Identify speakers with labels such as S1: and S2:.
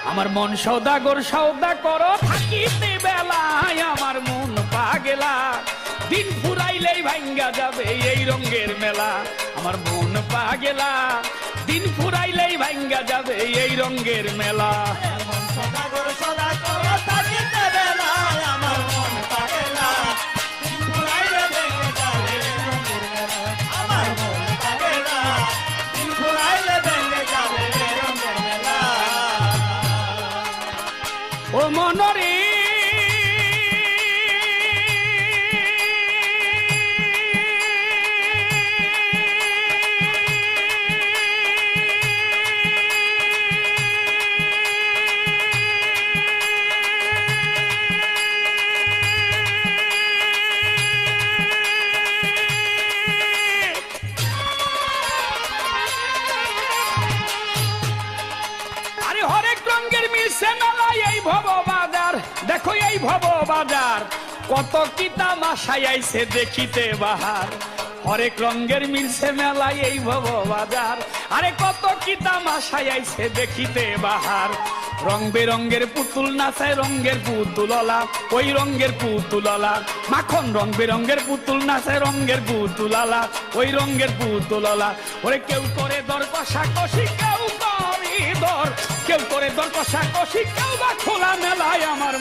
S1: আমার মন সওদাগর সওদা করো থাকিতে বেলায় আমার মন পাগেলা দিন ফুরাইলেই ভাঙ্গা যাবে এই রঙের মেলা আমার মন পাগেলা দিন ফুরাইলেই ভাঙ্গা যাবে এই রঙের মেলা
S2: মন সদাগর সদা করো থাকিতে বেলায় আমার মন পাগেলা দিন ফুরাইলে ভেঙে যাবে রঙের মেলা আমার মন পাগেলা দিন ফুরাইলে ভেঙে যাবে রঙের মেলা
S1: ও মনরে হরেক রঙের মিশে মেলায় এই ভব বাজার দেখো এই ভব বাজার কত কি তামাশাই আইছে দেখিতে বাহার হরেক রঙের মিশে মেলায় এই ভব বাজার আরে কত কি তামাশাই আইছে দেখিতে বাহার রং বেরঙ্গের পুতুল নাচায় রঙের পুতুললা ওই রঙের পুতুললা মাখন রং বেরঙ্গের পুতুল নাচায় রঙের পুতুলালা ওই রঙের পুতুললা ওরে কেউ করে দর কষাকষি কেউ করি দর কেউ করে দর কষাকষি কেউ বা খোলা মেলায় আমার